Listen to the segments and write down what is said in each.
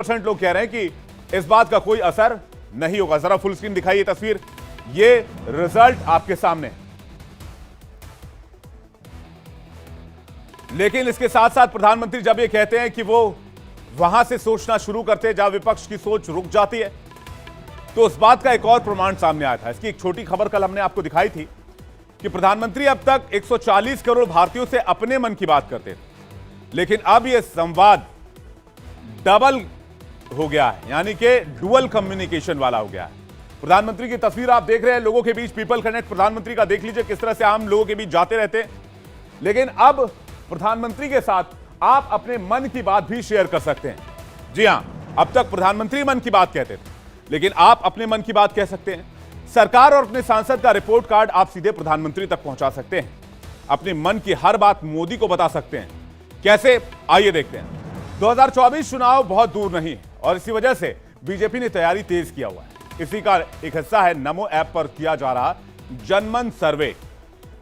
% लोग कह रहे हैं कि इस बात का कोई असर नहीं होगा। जरा फुल स्क्रीन दिखाइए तस्वीर, ये रिजल्ट आपके सामने। लेकिन इसके साथ साथ प्रधानमंत्री जब ये कहते हैं कि वो वहां से सोचना शुरू करते हैं जहां विपक्ष की सोच रुक जाती है, तो उस बात का एक और प्रमाण सामने आया था। इसकी एक छोटी खबर कल हमने आपको दिखाई थी कि प्रधानमंत्री अब तक 140 करोड़ भारतीयों से अपने मन की बात करते थे, लेकिन अब यह संवाद डबल हो गया है, यानी कि डुअल कम्युनिकेशन वाला हो गया है। प्रधानमंत्री की तस्वीर आप देख रहे हैं, लोगों के बीच पीपल कनेक्ट प्रधानमंत्री का देख लीजिए किस तरह से आम लोगों के बीच जाते रहते हैं। लेकिन अब प्रधानमंत्री के साथ आप अपने मन की बात भी शेयर कर सकते हैं। जी हां, अब तक प्रधानमंत्री मन की बात कहते थे, लेकिन आप अपने मन की बात कह सकते हैं। सरकार और अपने सांसद का रिपोर्ट कार्ड आप सीधे प्रधानमंत्री तक पहुंचा सकते हैं। अपने मन की हर बात मोदी को बता सकते हैं। कैसे, आइए देखते हैं। 2024 चुनाव बहुत दूर नहीं है और इसी वजह से बीजेपी ने तैयारी तेज किया हुआ है। इसी का एक हिस्सा है नमो ऐप पर किया जा रहा जनमन सर्वे,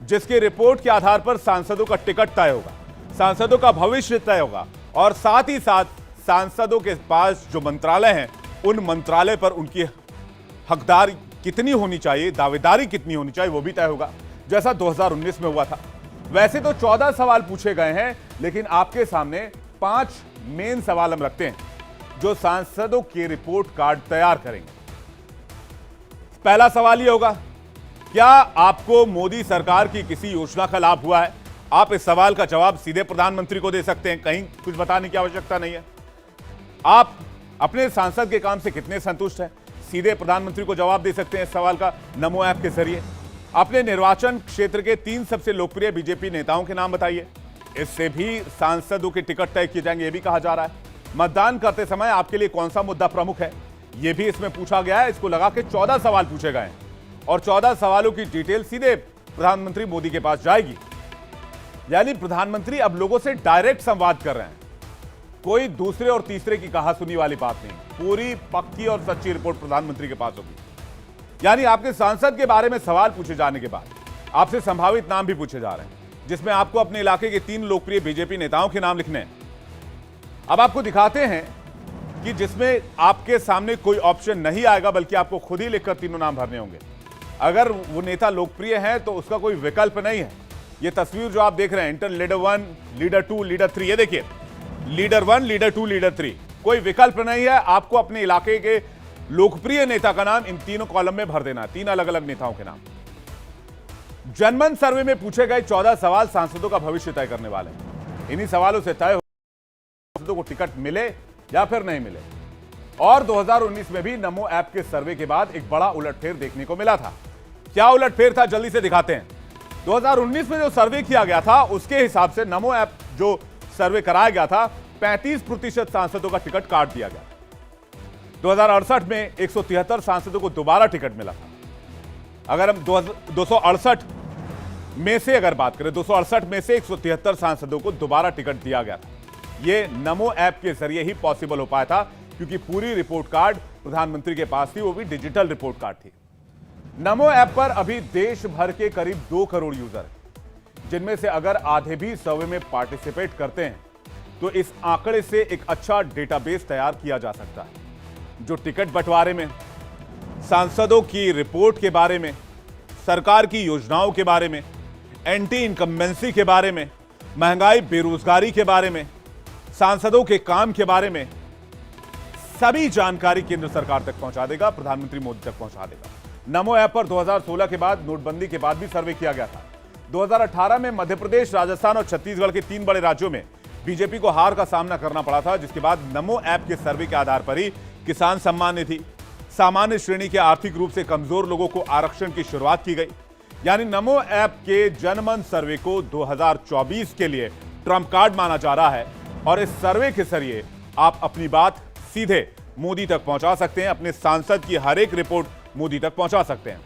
जिसके रिपोर्ट के आधार पर सांसदों का टिकट तय होगा, सांसदों का भविष्य तय होगा और साथ ही साथ सांसदों के पास जो मंत्रालय हैं, उन मंत्रालय पर उनकी हकदारी कितनी होनी चाहिए, दावेदारी कितनी होनी चाहिए, वो भी तय होगा, जैसा 2019 में हुआ था। वैसे तो 14 सवाल पूछे गए हैं, लेकिन आपके सामने 5 मेन सवाल हम रखते हैं जो सांसदों के रिपोर्ट कार्ड तैयार करेंगे। पहला सवाल यह होगा, क्या आपको मोदी सरकार की किसी योजना का लाभ हुआ है? आप इस सवाल का जवाब सीधे प्रधानमंत्री को दे सकते हैं, कहीं कुछ बताने की आवश्यकता नहीं है। आप अपने सांसद के काम से कितने संतुष्ट हैं? सीधे प्रधानमंत्री को जवाब दे सकते हैं इस सवाल का नमो ऐप के जरिए। अपने निर्वाचन क्षेत्र के 3 सबसे लोकप्रिय बीजेपी नेताओं के नाम बताइए। इससे भी सांसदों के टिकट तय किए जाएंगे, यह भी कहा जा रहा है। मतदान करते समय आपके लिए कौन सा मुद्दा प्रमुख है, यह भी इसमें पूछा गया है। इसको लगा के 14 सवाल पूछे गए हैं और 14 सवालों की डिटेल सीधे प्रधानमंत्री मोदी के पास जाएगी। यानी प्रधानमंत्री अब लोगों से डायरेक्ट संवाद कर रहे हैं। कोई दूसरे और तीसरे की कहा सुनी वाली बात नहीं, पूरी पक्की और सच्ची रिपोर्ट प्रधानमंत्री के पास होगी। यानी आपके सांसद के बारे में सवाल पूछे जाने के बाद आपसे संभावित नाम भी पूछे जा रहे हैं, जिसमें आपको अपने इलाके के 3 लोकप्रिय बीजेपी नेताओं के नाम लिखने हैं। अब आपको दिखाते हैं कि जिसमें आपके सामने कोई ऑप्शन नहीं आएगा, बल्कि आपको खुद ही लिखकर तीनों नाम भरने होंगे। अगर वो नेता लोकप्रिय है तो उसका कोई विकल्प नहीं है। ये तस्वीर जो आप देख रहे हैं, इंटर लीडर 1, लीडर 2, लीडर 3, ये देखिए, लीडर 1, लीडर 2, लीडर 3, कोई विकल्प नहीं है। आपको अपने इलाके के लोकप्रिय नेता का नाम इन तीनों कॉलम में भर देना है, 3 अलग अलग नेताओं के नाम। जनमन सर्वे में पूछे गए 14 सवाल सांसदों का भविष्य तय करने वाले हैं। इन्हीं सवालों से तय हो सांसदों को टिकट मिले या फिर नहीं मिले। और 2019 में भी नमो ऐप के सर्वे के बाद एक बड़ा उलटफेर देखने को मिला था। क्या उलटफेर था, जल्दी से दिखाते हैं। 2019 में जो सर्वे किया गया था, उसके हिसाब से नमो ऐप जो सर्वे कराया गया था, 35% सांसदों का टिकट काट दिया गया। 2068 में 173 सांसदों को दोबारा टिकट मिला था। अगर हम 268 में से अगर बात करें, 268 में से 173 सांसदों को दोबारा टिकट दिया गया था। यह नमो ऐप के जरिए ही पॉसिबल हो पाया था, क्योंकि पूरी रिपोर्ट कार्ड प्रधानमंत्री के पास थी, वो भी डिजिटल रिपोर्ट कार्ड थी। नमो ऐप पर अभी देश भर के करीब 2 करोड़ यूजर हैं, जिनमें से अगर आधे भी सर्वे में पार्टिसिपेट करते हैं तो इस आंकड़े से एक अच्छा डेटाबेस तैयार किया जा सकता है, जो टिकट बंटवारे में, सांसदों की रिपोर्ट के बारे में, सरकार की योजनाओं के बारे में, एंटी इनकम्बेंसी के बारे में, महंगाई बेरोजगारी के बारे में, सांसदों के काम के बारे में, सभी जानकारी केंद्र सरकार तक पहुंचा देगा, प्रधानमंत्री मोदी तक पहुंचा देगा। नमो ऐप पर 2016 के बाद, नोटबंदी के बाद भी सर्वे किया गया था। 2018 में मध्य प्रदेश, राजस्थान और छत्तीसगढ़ के 3 बड़े राज्यों में बीजेपी को हार का सामना करना पड़ा था, जिसके बाद नमो ऐप के सर्वे के आधार पर ही किसान सम्मान निधि, सामान्य श्रेणी के आर्थिक रूप से कमजोर लोगों को आरक्षण की शुरुआत की गई। यानी नमो ऐप के जनमन सर्वे को 2024 के लिए ट्रम्प कार्ड माना जा रहा है और इस सर्वे के जरिए आप अपनी बात सीधे मोदी तक पहुंचा सकते हैं, अपने सांसद की हर एक रिपोर्ट मोदी तक पहुंचा सकते हैं।